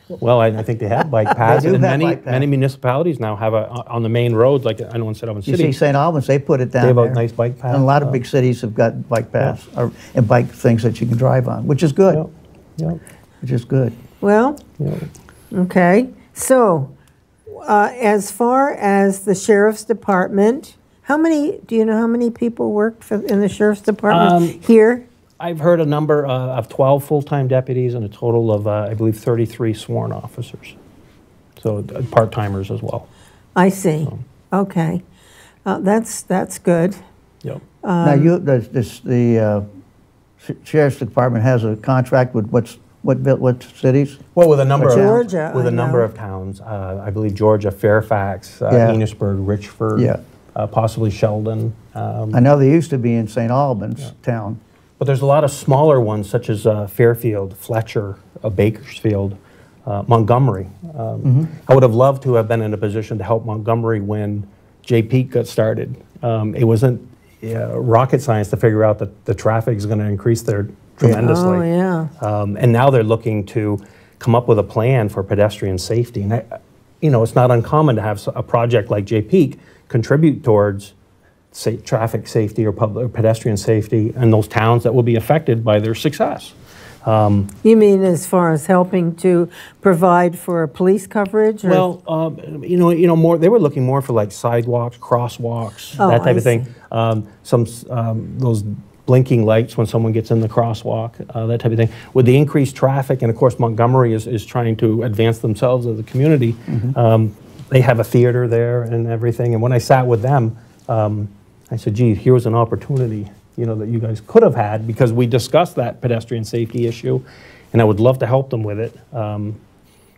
Well, I think they have bike paths, and many municipalities now have on the main roads, like I know in St. Albans City. You see St. Albans, they put it down there. They there. have a nice bike path. And a lot of big cities have got bike paths and bike things that you can drive on, which is good. Yep. Which is good. Well, okay. So, as far as the Sheriff's Department, do you know how many people work in the Sheriff's Department here? I've heard a number of 12 full-time deputies and a total of, I believe, 33 sworn officers. So part-timers as well. I see. Okay. That's good. Yep. Now, the Sheriff's Department has a contract with what cities? Well, with a number Georgia, with a number of towns. I believe Georgia, Fairfax, Enosburg, Richford, possibly Sheldon. I know they used to be in St. Albans town. But there's a lot of smaller ones, such as Fairfield, Fletcher, Bakersfield, Montgomery. I would have loved to have been in a position to help Montgomery when J-Peak got started. It wasn't rocket science to figure out that the traffic is going to increase there tremendously. Oh, yeah. And now they're looking to come up with a plan for pedestrian safety. And it's not uncommon to have a project like J-Peak contribute towards traffic safety or pedestrian safety in those towns that will be affected by their success. You mean as far as helping to provide for police coverage? Or? Well, more. They were looking more for like sidewalks, crosswalks, that type of thing. Those blinking lights when someone gets in the crosswalk, that type of thing. With the increased traffic, and of course Montgomery is trying to advance themselves as a community. They have a theater there and everything. And when I sat with them, I said, "Gee, here was an opportunity." That you guys could have had, because we discussed that pedestrian safety issue, and I would love to help them with it. And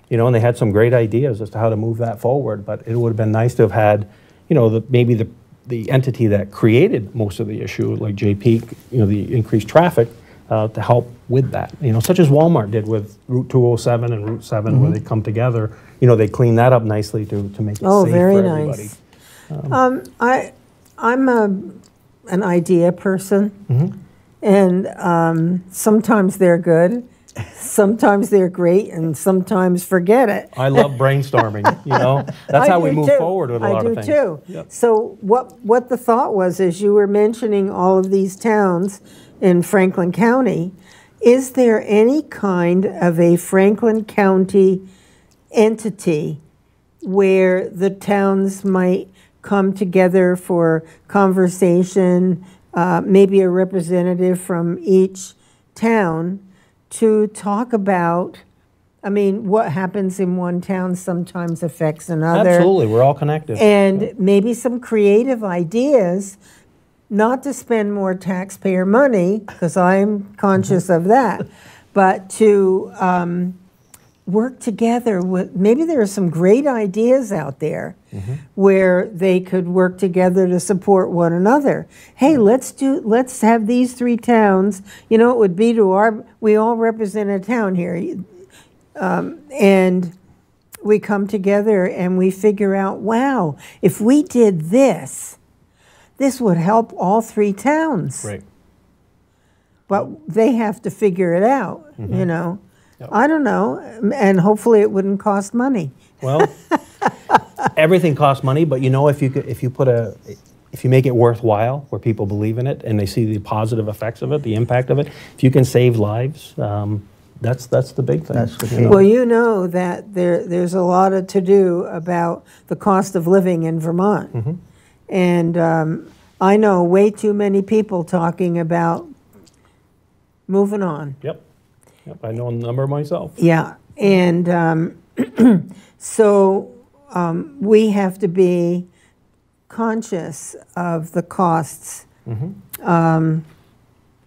they had some great ideas as to how to move that forward, but it would have been nice to have had, maybe the entity that created most of the issue, like J-Peak, the increased traffic, to help with that. Such as Walmart did with Route 207 and Route 7, where they come together. They clean that up nicely to make it safe very for everybody. Nice. I'm an idea person, and sometimes they're good, sometimes they're great, and sometimes forget it. I love brainstorming, That's how we move forward with a lot of things. I do too. Yep. So what the thought was, as you were mentioning all of these towns in Franklin County, is there any kind of a Franklin County entity where the towns might come together for conversation, maybe a representative from each town to talk about, what happens in one town sometimes affects another. Absolutely, we're all connected. And maybe some creative ideas, not to spend more taxpayer money, because I'm conscious of that, but to work together with, maybe there are some great ideas out there where they could work together to support one another. Hey, let's have these three towns, it would be we all represent a town here, and we come together and we figure out, wow, if we did this would help all three towns. Right. But they have to figure it out, Yep. I don't know, and hopefully it wouldn't cost money. Well, everything costs money, but if you make it worthwhile, where people believe in it and they see the positive effects of it, the impact of it, if you can save lives, that's the big thing. That's the key. Well, that there's a lot to do about the cost of living in Vermont, and I know way too many people talking about moving on. Yep, I know a number myself. Yeah, and so we have to be conscious of the costs. And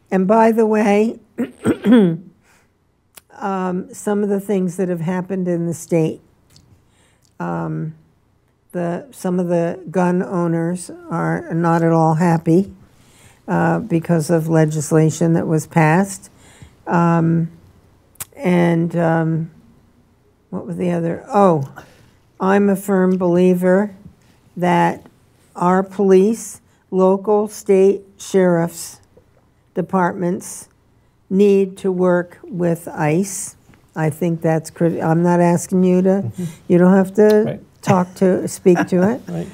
by the way, some of the things that have happened in the state, some of the gun owners are not at all happy because of legislation that was passed. What was the other? Oh, I'm a firm believer that our police, local, state, sheriffs, departments need to work with ICE. I think that's critical. I'm not asking you to, you don't have to speak to it. Right.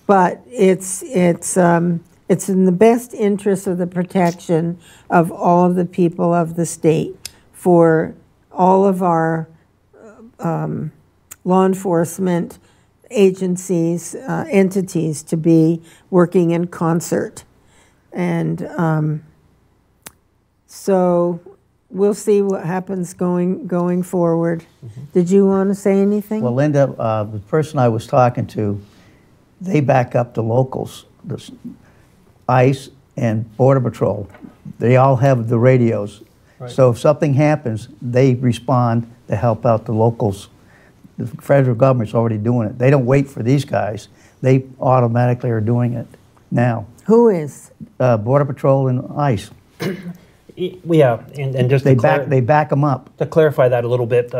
But it's in the best interest of the protection of all of the people of the state for all of our law enforcement agencies, entities to be working in concert. And so we'll see what happens going forward. Did you want to say anything? Well, Linda, the person I was talking to, they back up the locals, the ICE and Border Patrol. They all have the radios. Right. So if something happens, they respond to help out the locals. The federal government's already doing it. They don't wait for these guys. They automatically are doing it now. Who is? Border Patrol and ICE. Yeah, and just They back them up. to clarify that a little bit,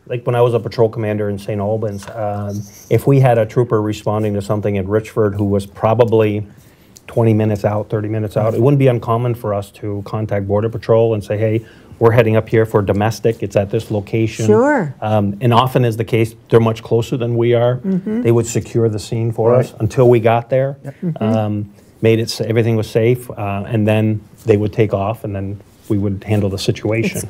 like when I was a patrol commander in St. Albans, if we had a trooper responding to something in Richford who was probably 20 minutes out, 30 minutes out, it wouldn't be uncommon for us to contact Border Patrol and say, hey, we're heading up here for domestic, it's at this location. Sure. And often is the case, they're much closer than we are. They would secure the scene for us until we got there. Made it, everything was safe, and then they would take off, and then we would handle the situation.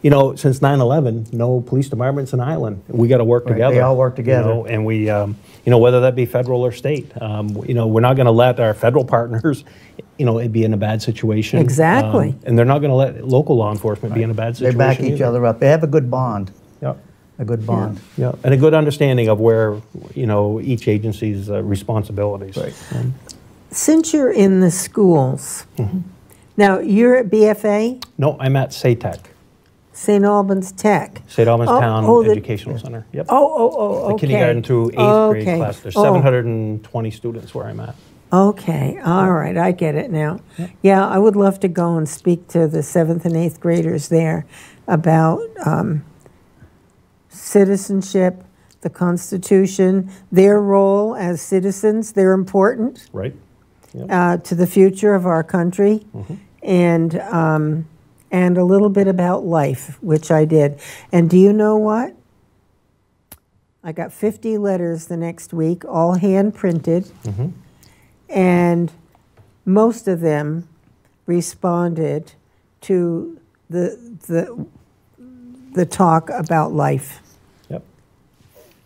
You know, since 9/11, no police department's an island. We got to work together. They all work together. You know, and we, you know, whether that be federal or state, you know, we're not going to let our federal partners, you know, be in a bad situation. Exactly. And they're not going to let local law enforcement be in a bad situation. They back each either. other up. They have a good bond. Yep. A good bond. Yeah, and a good understanding of where, you know, each agency's responsibilities. Right. Since you're in the schools, now you're at BFA? No, I'm at SATEC. St. Albans Tech. St. Albans Town the Educational Center. Yep. Okay. The kindergarten through 8th grade class. There's 720 students where I'm at. Okay, all right, I get it now. Yeah, I would love to go and speak to the 7th and 8th graders there about citizenship, the Constitution, their role as citizens. They're important. Right. To the future of our country, and a little bit about life, which I did. And do you know what? I got 50 letters the next week, all hand printed, and most of them responded to the talk about life. Yep.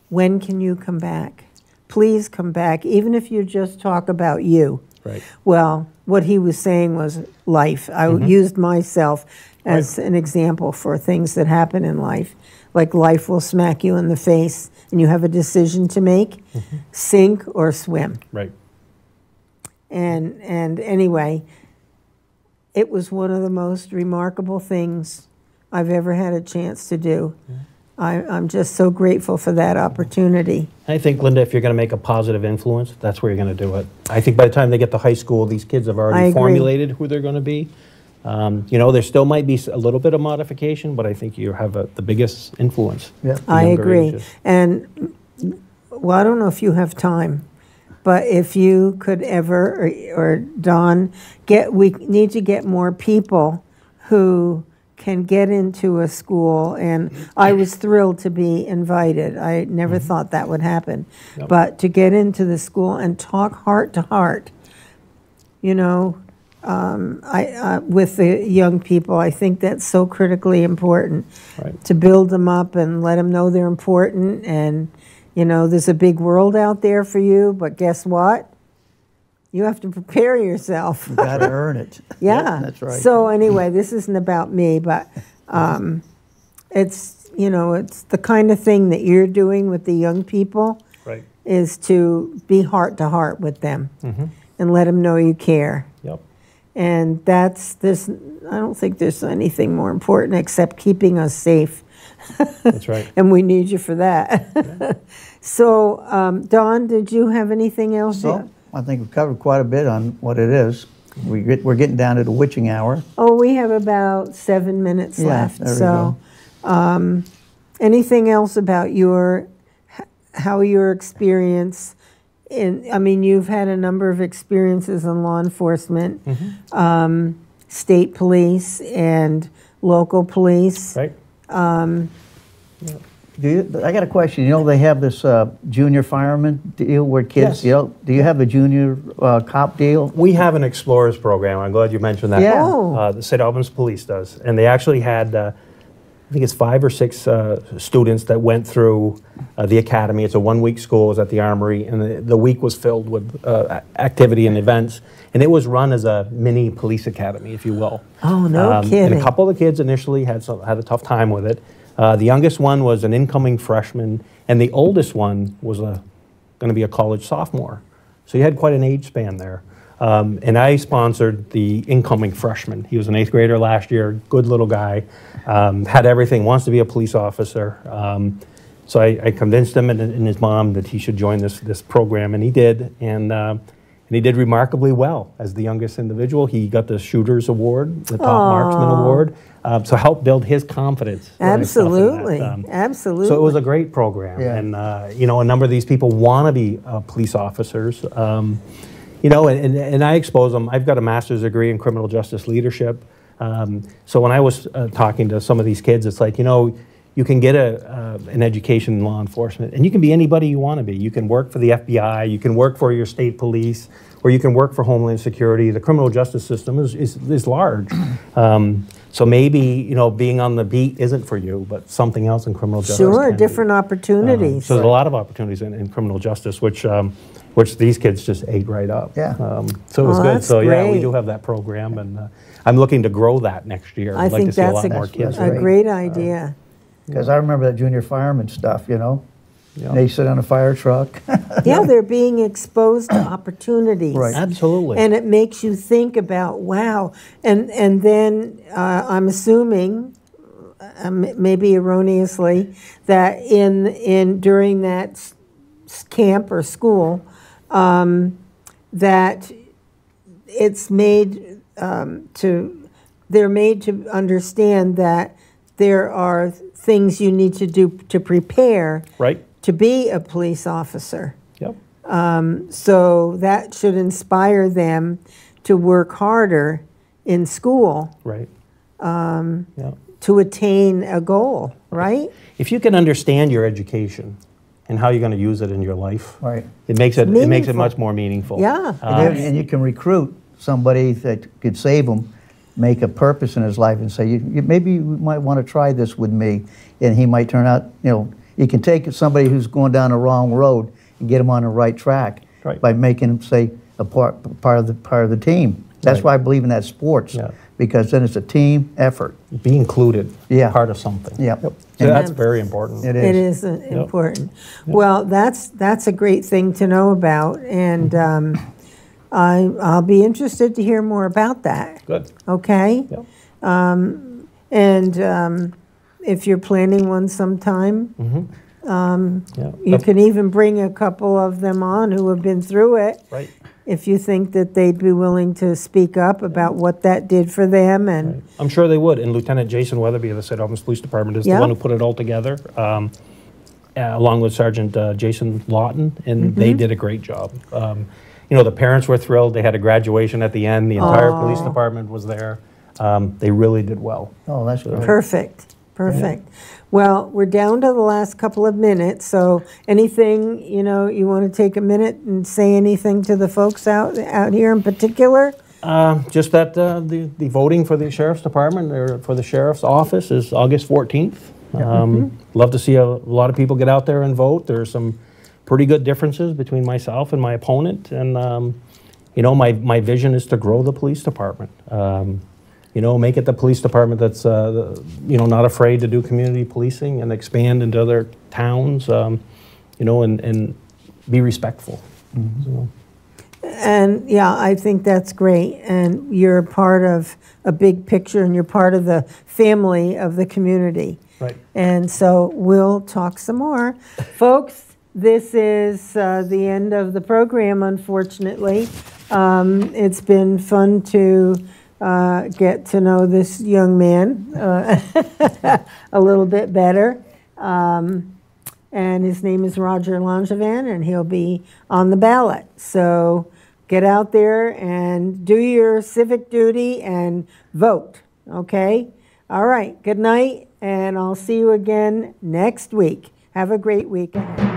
When can you come back? Please come back, even if you just talk about you. Right. Well, what he was saying was life. I used myself as an example for things that happen in life. Like life will smack you in the face and you have a decision to make, sink or swim. Right. And anyway, it was one of the most remarkable things I've ever had a chance to do. I'm just so grateful for that opportunity. I think, Linda, if you're going to make a positive influence, that's where you're going to do it. I think by the time they get to high school, these kids have already formulated who they're going to be. You know, there still might be a little bit of modification, but I think you have the biggest influence. Yeah. I agree. Ages. And, well, I don't know if you have time, but if you could ever, or Don, we need to get more people who can get into a school, and I was thrilled to be invited. I never thought that would happen. But to get into the school and talk heart to heart, you know, with the young people, I think that's so critically important, to build them up and let them know they're important, and, you know, there's a big world out there for you, but guess what? You have to prepare yourself. You got to earn it. Yeah, that's right. So anyway, this isn't about me, but it's, you know, it's the kind of thing that you're doing with the young people, is to be heart to heart with them and let them know you care. Yep. And I don't think there's anything more important except keeping us safe. That's right. And we need you for that. So, Don, did you have anything else? No. I think we've covered quite a bit on what it is. We're getting down to the witching hour. Oh, we have about 7 minutes left. There we so, go. Anything else about how your experience I mean, you've had a number of experiences in law enforcement, state police and local police. Right. I got a question. You know, they have this junior fireman deal where kids, you know, do you have the junior cop deal? We have an Explorers program. I'm glad you mentioned that. Yeah. The St. Albans Police does. And they actually had, I think it's 5 or 6 students that went through the academy. It's a 1-week school. It was at the Armory. And the week was filled with activity and events. And it was run as a mini police academy, if you will. Oh, no kidding. And a couple of the kids initially had a tough time with it. The youngest one was an incoming freshman, and the oldest one was going to be a college sophomore. So you had quite an age span there. And I sponsored the incoming freshman. He was an 8th grader last year, good little guy, had everything, wants to be a police officer. So I convinced him and his mom that he should join this program, and he did. And he did remarkably well as the youngest individual. He got the Shooters Award, the Top Marksman Award, so helped build his confidence. Absolutely, absolutely. So it was a great program, and you know, a number of these people want to be police officers. You know, and I expose them. I've got a master's degree in criminal justice leadership. So when I was talking to some of these kids, it's like, you know, you can get an education in law enforcement, and you can be anybody you want to be. You can work for the FBI, you can work for your state police, or you can work for Homeland Security. The criminal justice system is large. So maybe, you know, being on the beat isn't for you, but something else in criminal justice. Sure, different opportunities. So there's a lot of opportunities in criminal justice, which these kids just ate right up. Yeah. So it was good. So yeah, we great. do have that program, and I'm looking to grow that next year. I I'd like think to see a that's lot more kids. a great idea. Because I remember that junior fireman stuff, you know. Yeah. They sit on a fire truck. Yeah, they're being exposed to opportunities. Right. Absolutely. And it makes you think about, wow. And then I'm assuming, maybe erroneously, that during that camp or school, that it's made they're made to understand that there are things you need to do to prepare to be a police officer. Yep. So that should inspire them to work harder in school Right. to attain a goal, right? If you can understand your education and how you're going to use it in your life, Right. it makes it meaningful. much more meaningful. Yeah. And you can recruit somebody that could save him, make a purpose in his life, and say, maybe you might want to try this with me, and he might turn out, you know, you can take somebody who's going down the wrong road and get him on the right track by making him, say, a part of the team. That's why I believe in that sports, because then it's a team effort. Be included, part of something. Yep. So that's very important. It is. It is important. Well, that's a great thing to know about, and I'll be interested to hear more about that. Good. Okay? Yep. And if you're planning one sometime, you That's can even bring a couple of them on who have been through it. Right. If you think that they'd be willing to speak up about what that did for them. And I'm sure they would. And Lieutenant Jason Weatherby of the St. Albans Police Department is the one who put it all together, along with Sergeant Jason Lawton, and they did a great job. You know, the parents were thrilled. They had a graduation at the end. The entire police department was there. They really did well. Oh, that's great. perfect. Perfect. Yeah. Well, we're down to the last couple of minutes, so anything, you know, you want to take a minute and say anything to the folks out here in particular? Just that the voting for the Sheriff's Department or for the Sheriff's Office is August 14th. Love to see a lot of people get out there and vote. There are some pretty good differences between myself and my opponent, and you know, my vision is to grow the police department. You know, make it the police department that's, you know, not afraid to do community policing and expand into other towns, you know, and be respectful. So. And yeah, I think that's great. And you're a part of a big picture, and you're part of the family of the community. Right. And so we'll talk some more. Folks, this is the end of the program, unfortunately. It's been fun to get to know this young man a little bit better. And his name is Roger Langevin, and he'll be on the ballot. So get out there and do your civic duty and vote, okay? All right, good night, and I'll see you again next week. Have a great week ahead.